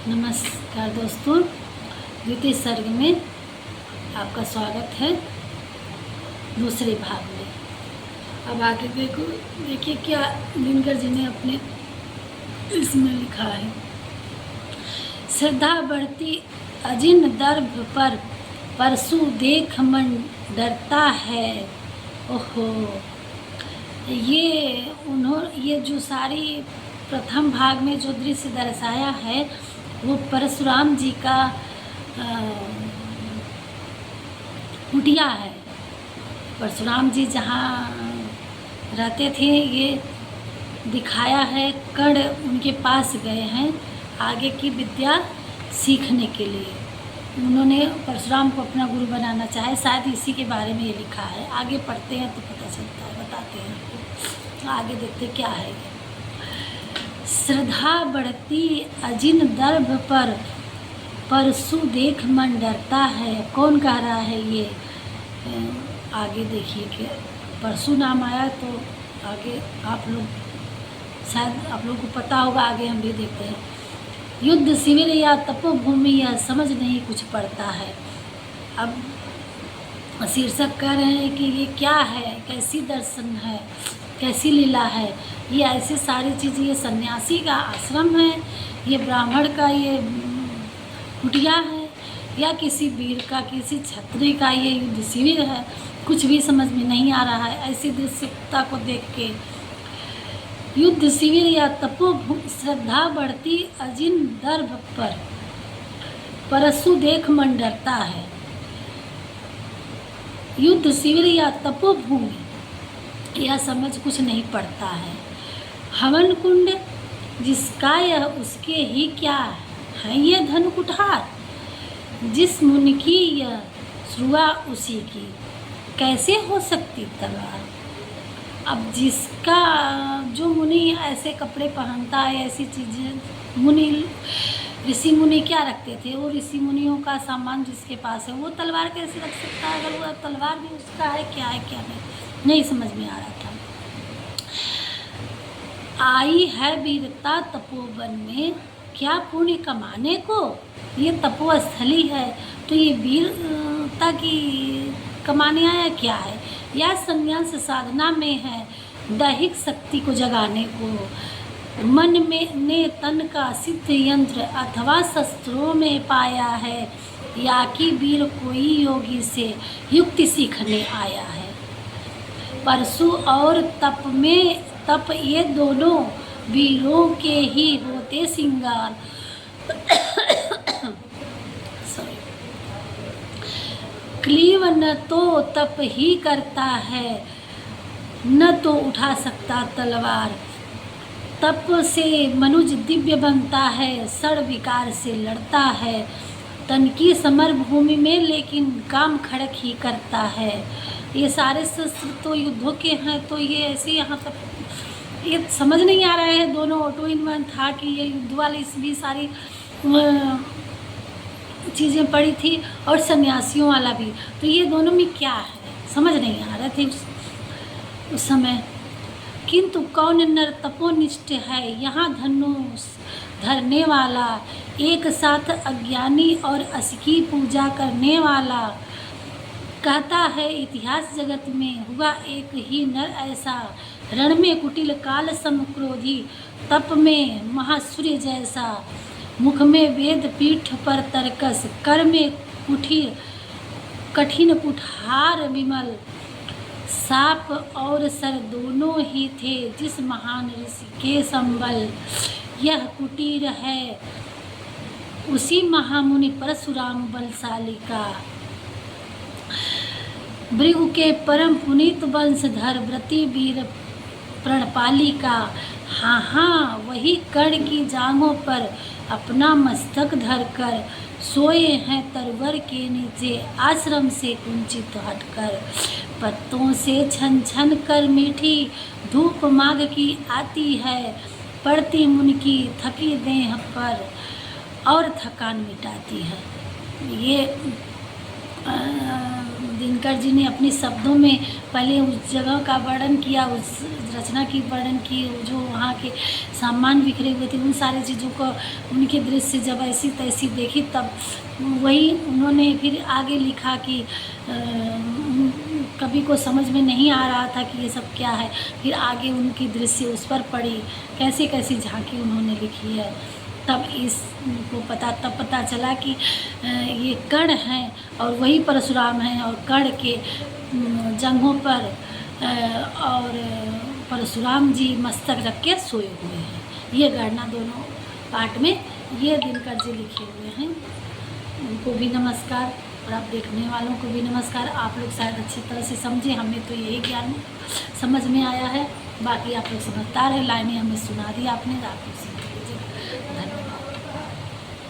नमस्कार दोस्तों, द्वितीय सर्ग में आपका स्वागत है। दूसरे भाग में अब आगे देखिए क्या दिनकर जी ने अपने इसमें लिखा है। श्रद्धा बढ़ती अजिन दर्भ पर, परसु देख मन डरता है। ओहो, ये जो सारी प्रथम भाग में जो दृश्य दर्शाया है वो परशुराम जी का कुटिया है। परशुराम जी जहाँ रहते थे ये दिखाया है। कर्ण उनके पास गए हैं आगे की विद्या सीखने के लिए। उन्होंने परशुराम को अपना गुरु बनाना चाहे, शायद इसी के बारे में ये लिखा है। आगे पढ़ते हैं तो पता चलता है, बताते हैं आपको। आगे देखते क्या है। श्रद्धा बढ़ती अजिन दर्भ पर, परसु देख मन डरता है। कौन कह रहा है ये? आगे देखिए कि परसु नाम आया तो आगे आप लोग शायद आप लोग को पता होगा। आगे हम भी देखते हैं। युद्ध शिविर या तपोभूमि या समझ नहीं कुछ पड़ता है। अब शीर्षक कह रहे हैं कि ये क्या है, कैसी दर्शन है, कैसी लीला है। ये ऐसी सारी चीज़ें, ये सन्यासी का आश्रम है, ये ब्राह्मण का ये कुटिया है, या किसी वीर का, किसी क्षत्रिय का ये युद्ध शिविर है। कुछ भी समझ में नहीं आ रहा है ऐसी दृश्यता को देख के। युद्ध शिविर या तपोभूमि, श्रद्धा बढ़ती अजिन दर्भ पर, परसु देख मन डरता है। युद्ध शिविर या तपोभूमि, यह समझ कुछ नहीं पड़ता है। हवन कुंड जिसका यह उसके ही क्या है ये धन कुठार। जिस मुनि की यह श्रुआ उसी की, कैसे हो सकती तलवार। अब जिसका जो मुनि ऐसे कपड़े पहनता है, ऐसी चीज़ें, मुनि ऋषि मुनि क्या रखते थे, वो ऋषि मुनियों का सामान जिसके पास है वो तलवार कैसे रख सकता है। अगर वो तलवार भी उसका है क्या नहीं समझ में आ रहा था। आई है वीरता तपोवन में, क्या पुण्य कमाने को। ये तपोस्थली है तो ये वीरता की कमाने आया क्या है, या संन्यास साधना में है दैहिक शक्ति को जगाने को। मन में ने तन का सिद्ध यंत्र अथवा शस्त्रों में पाया है, या कि वीर कोई योगी से युक्ति सीखने आया है। परसु और तप में, तप ये दोनों वीरों के ही होते सिंगार। क्लीव न तो तप ही करता है, न तो उठा सकता तलवार। तप से मनुज दिव्य बनता है, सड़ विकार से लड़ता है। तन की समर भूमि में लेकिन काम खड़क ही करता है। ये सारे शस्त्र तो युद्धों के हैं, तो ये ऐसे यहाँ तक ये समझ नहीं आ रहा है। दोनों ऑटो इन वन था कि ये युद्ध वाली भी सारी चीज़ें पड़ी थी और सन्यासियों वाला भी, तो ये दोनों में क्या है समझ नहीं आ रहे थे उस समय। किंतु कौन नर तपोनिष्ठ है यहाँ धनुष धरने वाला, एक साथ अज्ञानी और अस की पूजा करने वाला। कहता है इतिहास जगत में हुआ एक ही नर ऐसा, रण में कुटिल काल समक्रोधी, तप में महासूर्य जैसा। मुख में वेद पीठ पर तर्कस, कर में कुठिर कठिन कुठार विमल। साप और सर दोनों ही थे जिस महान ऋषि के संबल। यह कुटीर है उसी महामुनि परशुराम बलशाली का। भृगु के परम पुनीत वंशधर व्रती वीर प्रणपाली का। हाँ हाँ, वही कर्ण की जांघों पर अपना मस्तक धरकर सोए हैं तरवर के नीचे, आश्रम से कुंचित हटकर। पत्तों से छन छन कर मीठी धूप माघ की आती है, पड़ती मुनि की थकी देह पर और थकान मिटाती है। ये दिनकर जी ने अपने शब्दों में पहले उस जगह का वर्णन किया, उस रचना की वर्णन की, जो वहाँ के सामान बिखरे हुए थे उन सारी चीज़ों को, उनके दृश्य जब ऐसी तैसी देखी, तब वही उन्होंने फिर आगे लिखा कि कभी को समझ में नहीं आ रहा था कि ये सब क्या है, फिर आगे उनकी दृश्य उस पर पड़ी, कैसी कैसी झांकी उन्होंने लिखी है। तब इसको तब पता चला कि ये कर्ण हैं और वही परशुराम हैं, और कर्ण के जंघों पर और परशुराम जी मस्तक रख के सोए हुए हैं। ये गणना दोनों पार्ट में ये दिनकर जी लिखे हुए हैं। उनको भी नमस्कार और आप देखने वालों को भी नमस्कार। आप लोग शायद अच्छी तरह से समझे, हमें तो यही ज्ञान समझ में आया है, बाकी आप लोग समझदार हैं, लाइनें हमें सुना दी आपने, आप लोग